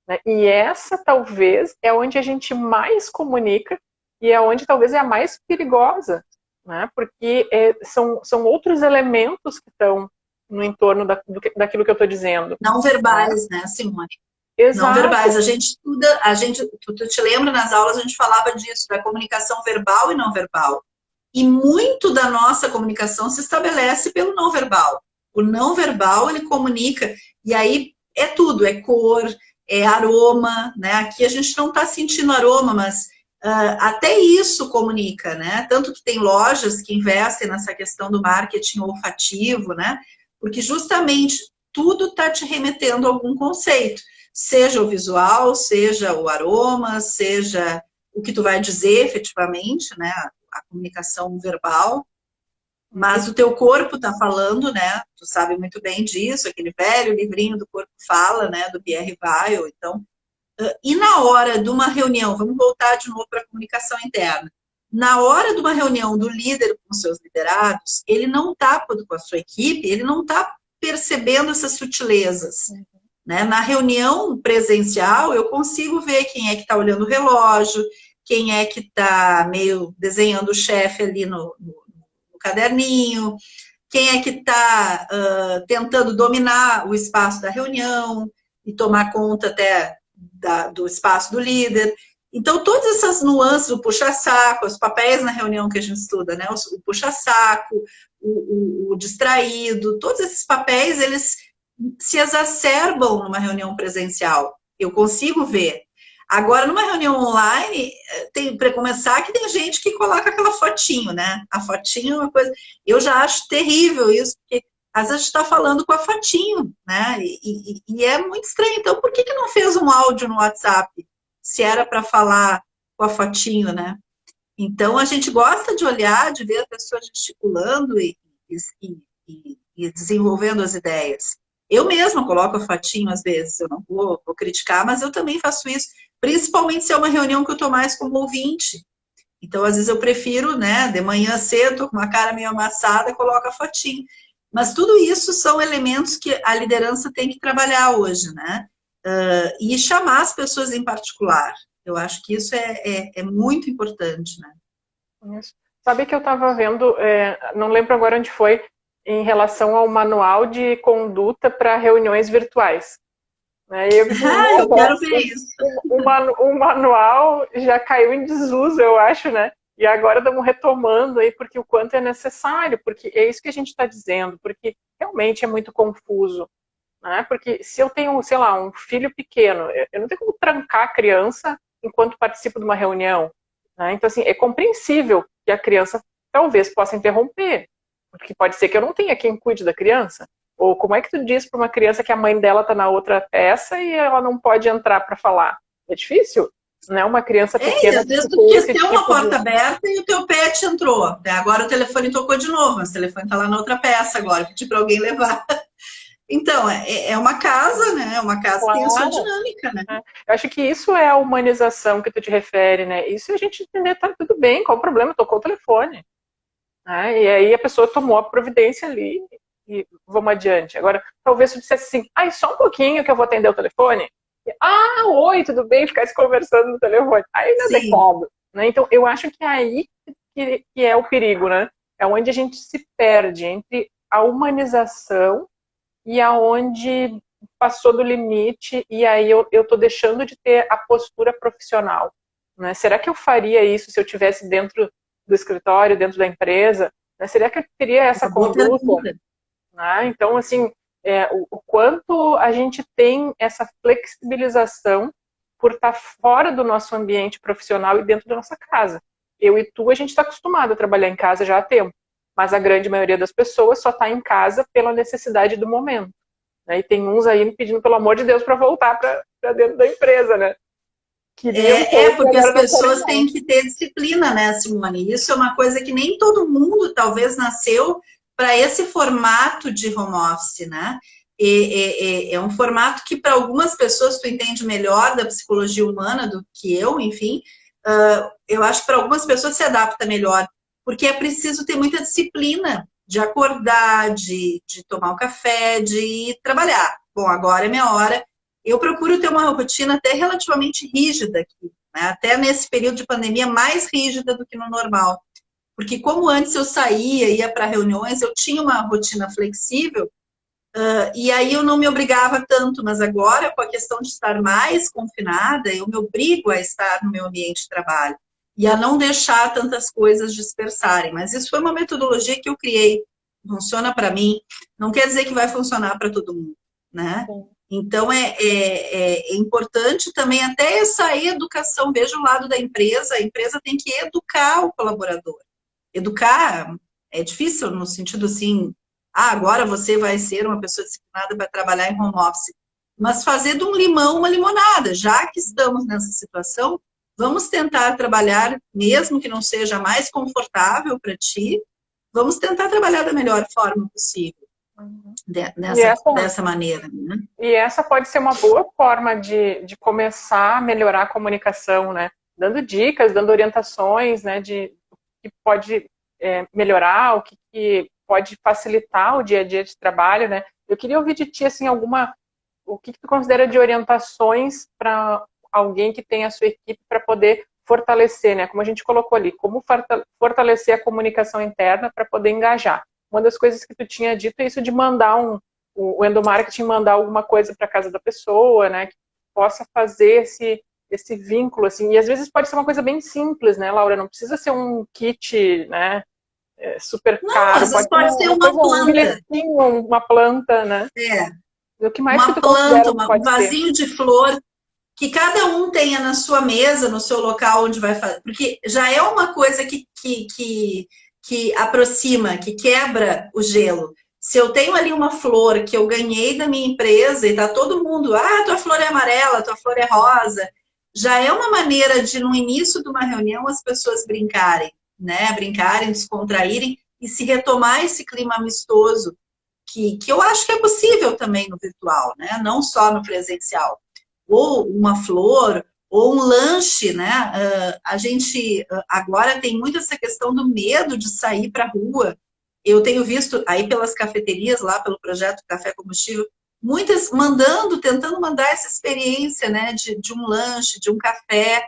Né? E essa, talvez, é onde a gente mais comunica e é onde, talvez, é a mais perigosa, né? Porque são outros elementos que estão no entorno daquilo que eu estou dizendo. Não verbais, né, Simone? Exato. Não verbais. A gente estuda, tu te lembra, nas aulas a gente falava disso, da comunicação verbal e não verbal. E muito da nossa comunicação se estabelece pelo não verbal. O não verbal, ele comunica, e aí é tudo, é cor, é aroma, né? Aqui a gente não está sentindo aroma, mas até isso comunica, né? Tanto que tem lojas que investem nessa questão do marketing olfativo, né? Porque justamente tudo está te remetendo a algum conceito, seja o visual, seja o aroma, seja o que tu vai dizer efetivamente, né? A comunicação verbal. Mas o teu corpo está falando, né? Tu sabe muito bem disso, aquele velho livrinho do corpo fala, né? Do Pierre Weil. Então, e na hora de uma reunião, vamos voltar de novo para a comunicação interna. Na hora de uma reunião do líder com seus liderados, ele não está com a sua equipe, ele não está percebendo essas sutilezas. Né? Na reunião presencial, eu consigo ver quem é que está olhando o relógio, quem é que está meio desenhando o chefe ali no caderninho, quem é que está tentando dominar o espaço da reunião e tomar conta até do espaço do líder. Então, todas essas nuances, o puxa-saco, os papéis na reunião que a gente estuda, né? O puxa-saco, o distraído, todos esses papéis, eles se exacerbam numa reunião presencial. Eu consigo ver. Agora, numa reunião online, para começar, que tem gente que coloca aquela fotinho, né? A fotinho é uma coisa... Eu já acho terrível isso, porque às vezes a gente está falando com a fotinho, né? E é muito estranho. Então, por que não fez um áudio no WhatsApp, se era para falar com a fotinho, né? Então, a gente gosta de olhar, de ver a pessoa gesticulando e desenvolvendo as ideias. Eu mesma coloco a fotinho às vezes, eu não vou criticar, mas eu também faço isso, principalmente se é uma reunião que eu estou mais como ouvinte. Então, às vezes eu prefiro, né, de manhã cedo, com uma cara meio amassada, coloco a fotinho. Mas tudo isso são elementos que a liderança tem que trabalhar hoje, né? E chamar as pessoas em particular. Eu acho que isso é muito importante, né? Isso. Sabe que eu estava vendo, não lembro agora onde foi, em relação ao manual de conduta para reuniões virtuais. Né? E eu quero ver isso. O manual já caiu em desuso, eu acho, né? E agora estamos retomando aí, porque o quanto é necessário, porque é isso que a gente está dizendo, porque realmente é muito confuso. Né? Porque se eu tenho, sei lá, um filho pequeno, eu não tenho como trancar a criança enquanto participo de uma reunião. Né? Então, assim, é compreensível que a criança talvez possa interromper, porque pode ser que eu não tenha quem cuide da criança. Ou como é que tu diz para uma criança que a mãe dela está na outra peça e ela não pode entrar para falar? É difícil, né? Uma criança pequena... às vezes tu esqueceu uma porta aberta e o teu pet entrou. Agora o telefone tocou de novo, mas o telefone está lá na outra peça agora, pedir para alguém levar. Então, é uma casa, né? É uma casa que tem a sua dinâmica, né? Eu acho que isso é a humanização que tu te refere, né? Isso a gente entender, tá tudo bem, qual o problema? Tocou o telefone. Né? E aí a pessoa tomou a providência ali e vamos adiante. Agora, talvez tu dissesse assim, só um pouquinho que eu vou atender o telefone. Oi, tudo bem? Ficar conversando no telefone. Aí não é adequado. Né? Então, eu acho que é aí que é o perigo, né? É onde a gente se perde entre a humanização e aonde passou do limite e aí eu tô deixando de ter a postura profissional. Né? Será que eu faria isso se eu estivesse dentro do escritório, dentro da empresa? Né? Será que eu teria essa conduta? Né? Então, assim, o quanto a gente tem essa flexibilização por estar fora do nosso ambiente profissional e dentro da nossa casa. Eu e tu, a gente está acostumado a trabalhar em casa já há tempo, mas a grande maioria das pessoas só está em casa pela necessidade do momento. Né? E tem uns aí me pedindo, pelo amor de Deus, para voltar para dentro da empresa, né? Porque as pessoas têm que ter disciplina, né, Simone? Isso é uma coisa que nem todo mundo, talvez, nasceu para esse formato de home office, né? É um formato que, para algumas pessoas, tu entende melhor da psicologia humana do que eu, enfim. Eu acho que para algumas pessoas se adapta melhor, porque é preciso ter muita disciplina de acordar, de tomar um café, de ir trabalhar. Bom, agora é minha hora. Eu procuro ter uma rotina até relativamente rígida aqui, né? Até nesse período de pandemia, mais rígida do que no normal. Porque como antes eu saía, ia para reuniões, eu tinha uma rotina flexível, e aí eu não me obrigava tanto, mas agora, com a questão de estar mais confinada, eu me obrigo a estar no meu ambiente de trabalho e a não deixar tantas coisas dispersarem. Mas isso foi uma metodologia que eu criei, funciona para mim, não quer dizer que vai funcionar para todo mundo, né? Então, é importante também até essa educação, veja o lado da empresa, a empresa tem que educar o colaborador. Educar é difícil no sentido assim, agora você vai ser uma pessoa disciplinada para trabalhar em home office, mas fazer de um limão uma limonada, já que estamos nessa situação, vamos tentar trabalhar, mesmo que não seja mais confortável para ti, vamos tentar trabalhar da melhor forma possível. Dessa maneira. Né? E essa pode ser uma boa forma de começar a melhorar a comunicação, né? Dando dicas, dando orientações, né? De o que pode melhorar, o que pode facilitar o dia a dia de trabalho, né? Eu queria ouvir de ti, assim, o que tu considera de orientações para alguém que tem a sua equipe para poder fortalecer, né? Como a gente colocou ali, como fortalecer a comunicação interna para poder engajar. Uma das coisas que tu tinha dito é isso de mandar o endomarketing mandar alguma coisa para casa da pessoa, né, que possa fazer esse vínculo, assim, e às vezes pode ser uma coisa bem simples, né, Laura, não precisa ser um kit, né, super caro, às vezes pode ser uma planta. Uma planta, né. O que mais uma que tu planta, um vasinho de flor, que cada um tenha na sua mesa, no seu local onde vai fazer, porque já é uma coisa que aproxima, que quebra o gelo. Se eu tenho ali uma flor que eu ganhei da minha empresa e tá todo mundo, tua flor é amarela, tua flor é rosa, já é uma maneira de, no início de uma reunião, as pessoas brincarem, né? Brincarem, descontraírem e se retomar esse clima amistoso, que eu acho que é possível também no virtual, né? Não só no presencial. Ou uma flor, ou um lanche, né? A gente agora tem muito essa questão do medo de sair para a rua. Eu tenho visto aí pelas cafeterias, lá pelo projeto Café Combustível, muitas tentando mandar essa experiência, né, de um lanche, de um café.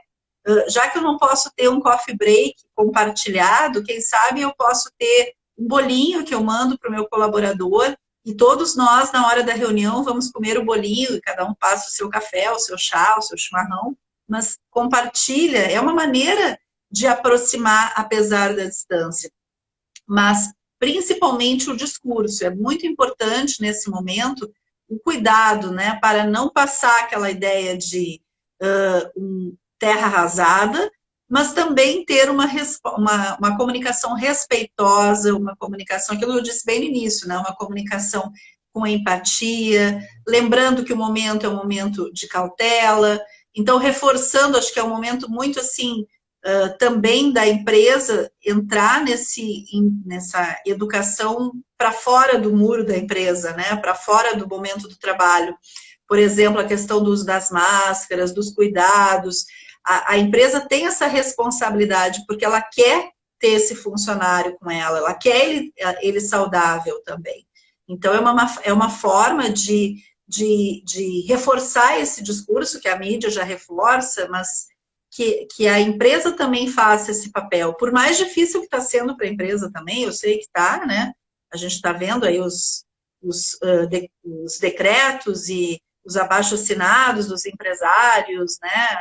Já que eu não posso ter um coffee break compartilhado, quem sabe eu posso ter um bolinho que eu mando para o meu colaborador e todos nós, na hora da reunião, vamos comer o bolinho e cada um passa o seu café, o seu chá, o seu chimarrão, mas compartilha. É uma maneira de aproximar, apesar da distância. Mas, principalmente, o discurso. É muito importante, nesse momento, o cuidado, né, para não passar aquela ideia de terra arrasada, mas também ter uma comunicação respeitosa, uma comunicação, aquilo que eu disse bem no início, né, uma comunicação com empatia, lembrando que o momento é um momento de cautela, então reforçando, acho que é um momento muito assim, também da empresa entrar nessa educação para fora do muro da empresa, né? Para fora do momento do trabalho. Por exemplo, a questão do uso das máscaras, dos cuidados. A empresa tem essa responsabilidade porque ela quer ter esse funcionário com ela quer ele saudável também. Então, é uma forma de reforçar esse discurso que a mídia já reforça, mas que a empresa também faça esse papel. Por mais difícil que está sendo para a empresa também, eu sei que está, né? A gente está vendo aí os decretos e os abaixo-assinados dos empresários, né?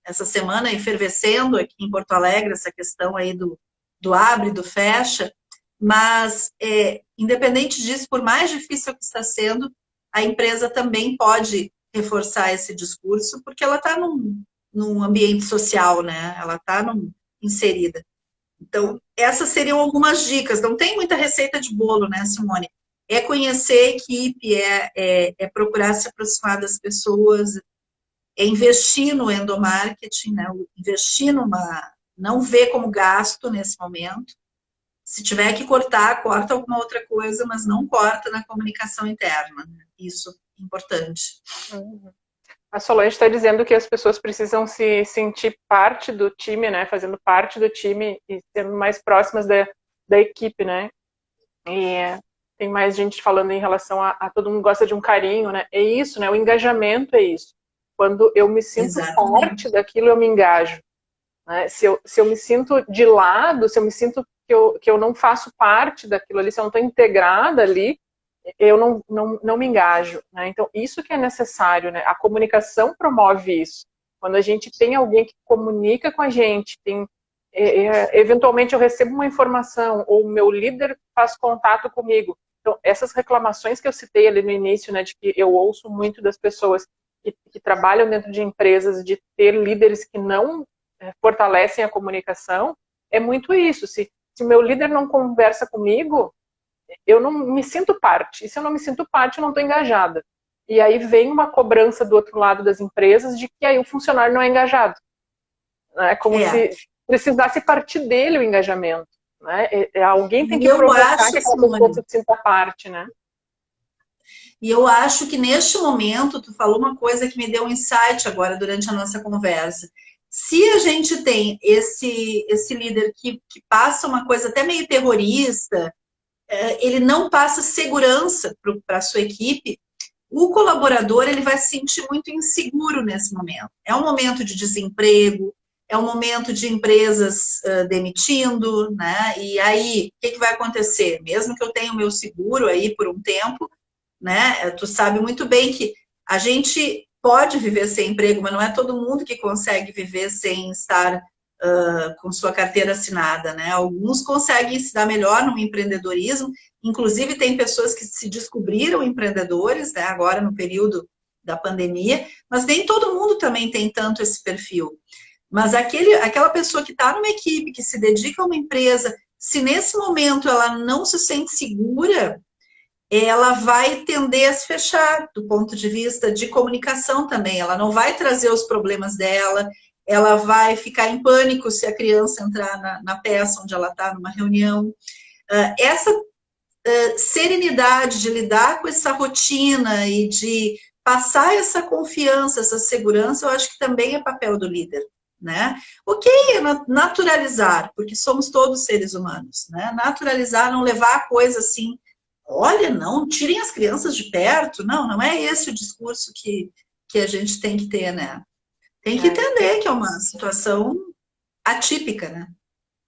Essa semana efervescendo aqui em Porto Alegre essa questão aí do abre, do fecha, mas independente disso, por mais difícil que está sendo, a empresa também pode reforçar esse discurso, porque ela está num ambiente social, né? Ela está inserida. Então, essas seriam algumas dicas. Não tem muita receita de bolo, né, Simone? É conhecer a equipe, é procurar se aproximar das pessoas, é investir no endomarketing, né? Investir não ver como gasto nesse momento. Se tiver que cortar, corta alguma outra coisa, mas não corta na comunicação interna. Né? Isso é importante. Uhum. A Solange está dizendo que as pessoas precisam se sentir parte do time, né? Fazendo parte do time e sendo mais próximas da equipe, né? E tem mais gente falando em relação a todo mundo gosta de um carinho, né? É isso, né? O engajamento é isso. Quando eu me sinto parte daquilo, eu me engajo. Né? Se eu me sinto de lado, se eu me sinto que eu não faço parte daquilo ali, se eu não estou integrada ali, eu não me engajo. Né? Então, isso que é necessário. Né? A comunicação promove isso. Quando a gente tem alguém que comunica com a gente, eventualmente eu recebo uma informação, ou o meu líder faz contato comigo. Então, essas reclamações que eu citei ali no início, né, de que eu ouço muito das pessoas que trabalham dentro de empresas, de ter líderes que não fortalecem a comunicação, é muito isso. Se o meu líder não conversa comigo, eu não me sinto parte. E se eu não me sinto parte, eu não estou engajada. E aí vem uma cobrança do outro lado das empresas de que aí o funcionário não é engajado. É como se precisasse partir dele o engajamento. Né? Alguém tem que provocar que aquela pessoa se sinta parte, né? E eu acho que neste momento, tu falou uma coisa que me deu um insight agora durante a nossa conversa. Se a gente tem esse líder que passa uma coisa até meio terrorista, ele não passa segurança para a sua equipe, o colaborador ele vai se sentir muito inseguro nesse momento. É um momento de desemprego, é um momento de empresas demitindo, né? E aí, o que vai acontecer? Mesmo que eu tenha o meu seguro aí por um tempo, né? Tu sabe muito bem que a gente pode viver sem emprego, mas não é todo mundo que consegue viver sem estar com sua carteira assinada, né? Alguns conseguem se dar melhor no empreendedorismo, inclusive tem pessoas que se descobriram empreendedores, né? Agora no período da pandemia, mas nem todo mundo também tem tanto esse perfil. Mas aquela pessoa que está numa equipe, que se dedica a uma empresa, se nesse momento ela não se sente segura, ela vai tender a se fechar do ponto de vista de comunicação também. Ela não vai trazer os problemas dela, ela vai ficar em pânico se a criança entrar na peça onde ela está, numa reunião. Essa serenidade de lidar com essa rotina e de passar essa confiança, essa segurança, eu acho que também é papel do líder. Né? Ok, naturalizar, porque somos todos seres humanos, né? Naturalizar, não levar a coisa assim, olha, não, tirem as crianças de perto, não é esse o discurso que a gente tem que ter, né? Tem que entender que é uma situação atípica, né?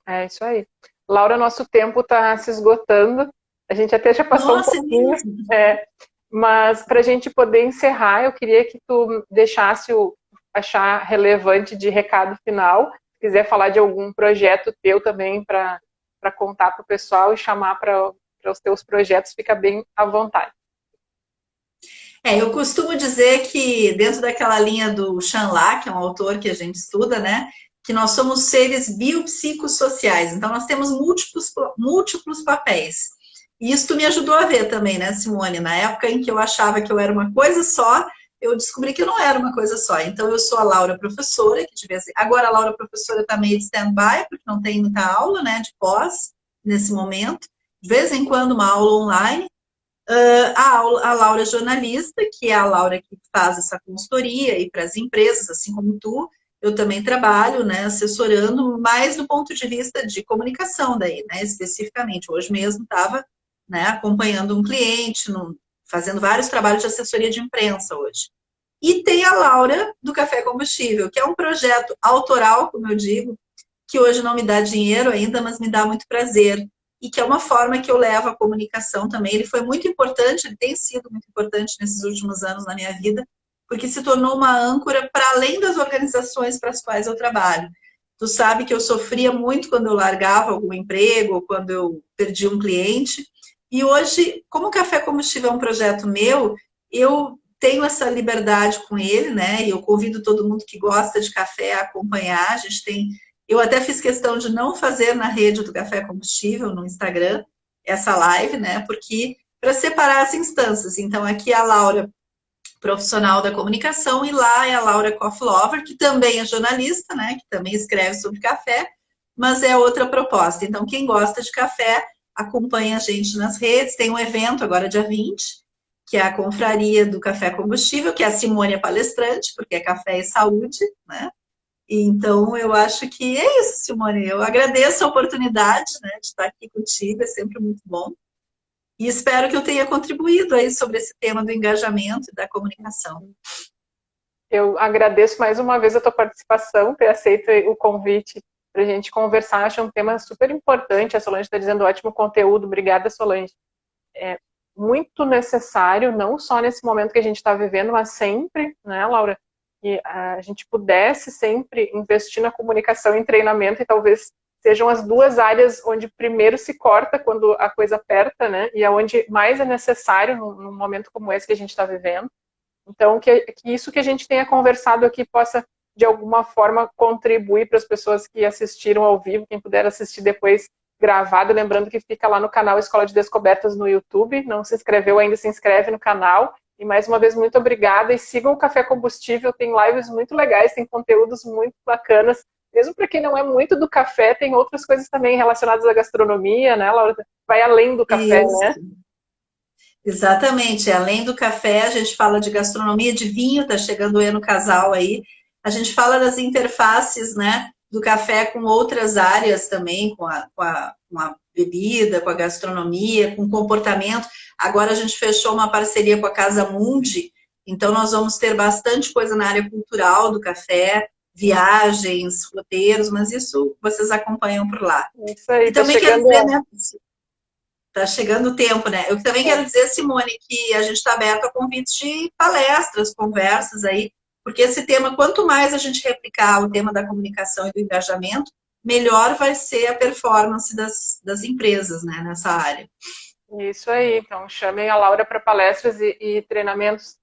É isso aí. Laura, nosso tempo está se esgotando, a gente até já passou um pouquinho, mas para a gente poder encerrar, eu queria que tu deixasse achar relevante de recado final. Se quiser falar de algum projeto teu também para contar para o pessoal e chamar para os teus projetos, fica bem à vontade. Eu costumo dizer que dentro daquela linha do Chan La, que é um autor que a gente estuda, né, que nós somos seres biopsicossociais, então nós temos múltiplos papéis. E isso me ajudou a ver também, né, Simone? Na época em que eu achava que eu era uma coisa só, eu descobri que eu não era uma coisa só. Então, eu sou a Laura professora, que devia ser... Agora, a Laura professora está meio de stand-by, porque não tem muita aula, né, de pós, nesse momento. De vez em quando, uma aula online. A Laura jornalista, que é a Laura que faz essa consultoria e para as empresas, assim como tu, eu também trabalho, né, assessorando, mais do ponto de vista de comunicação daí, né, especificamente. Hoje mesmo estava, né, acompanhando um cliente, fazendo vários trabalhos de assessoria de imprensa hoje. E tem a Laura do Café Combustível, que é um projeto autoral, como eu digo, que hoje não me dá dinheiro ainda, mas me dá muito prazer. E que é uma forma que eu levo a comunicação também. Ele foi muito importante, ele tem sido muito importante nesses últimos anos na minha vida, porque se tornou uma âncora para além das organizações para as quais eu trabalho. Tu sabe que eu sofria muito quando eu largava algum emprego, ou quando eu perdi um cliente. E hoje, como o Café Combustível é um projeto meu, eu tenho essa liberdade com ele, né? E eu convido todo mundo que gosta de café a acompanhar. A gente tem... Eu até fiz questão de não fazer na rede do Café Combustível, no Instagram, essa live, né? Porque para separar as instâncias. Então, aqui é a Laura, profissional da comunicação, e lá é a Laura Coffee Lover, que também é jornalista, né? Que também escreve sobre café, mas é outra proposta. Então, quem gosta de café, acompanha a gente nas redes. Tem um evento agora, dia 20, que é a Confraria do Café Combustível, que é a Simone a palestrante, porque é café e saúde, né? Então, eu acho que é isso, Simone. Eu agradeço a oportunidade, né, de estar aqui contigo, é sempre muito bom. E espero que eu tenha contribuído aí sobre esse tema do engajamento e da comunicação. Eu agradeço mais uma vez a tua participação, ter aceito o convite para a gente conversar. Acho um tema super importante. A Solange está dizendo ótimo conteúdo. Obrigada, Solange. É muito necessário, não só nesse momento que a gente está vivendo, mas sempre, né, Laura? Que a gente pudesse sempre investir na comunicação e treinamento, e talvez sejam as duas áreas onde primeiro se corta quando a coisa aperta, né? E aonde mais é necessário num momento como esse que a gente está vivendo. Então, que isso que a gente tenha conversado aqui possa, de alguma forma, contribuir para as pessoas que assistiram ao vivo, quem puder assistir depois gravado, lembrando que fica lá no canal Escola de Descobertas no YouTube. Não se inscreveu ainda, se inscreve no canal. E mais uma vez, muito obrigada. E sigam o Café Combustível, tem lives muito legais, tem conteúdos muito bacanas. Mesmo para quem não é muito do café, tem outras coisas também relacionadas à gastronomia, né, Laura? Vai além do café, Isso. né? Exatamente. Além do café, a gente fala de gastronomia, de vinho, tá chegando o Eno Casal aí. A gente fala das interfaces, né, do café com outras áreas também, com a bebida, com a gastronomia, com o comportamento. Agora a gente fechou uma parceria com a Casa Mundi, então nós vamos ter bastante coisa na área cultural do café, viagens, roteiros, mas isso vocês acompanham por lá. Isso aí, E também quero dizer, né, tá chegando o tempo, né? Eu também quero dizer, Simone, que a gente está aberto a convites de palestras, conversas aí, porque esse tema, quanto mais a gente replicar o tema da comunicação e do engajamento, melhor vai ser a performance das empresas, né, nessa área. Isso aí, então chamem a Laura para palestras e treinamentos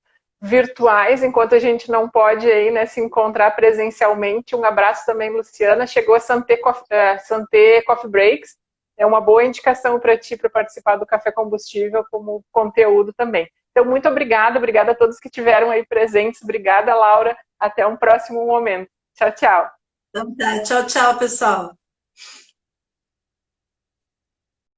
virtuais, enquanto a gente não pode aí, né, se encontrar presencialmente. Um abraço também, Luciana. Chegou a Santé Coffee Breaks. É uma boa indicação para ti para participar do Café Combustível como conteúdo também. Então, muito obrigada a todos que estiveram aí presentes. Obrigada, Laura. Até um próximo momento. Tchau, tchau. Então tá, tchau, tchau, pessoal.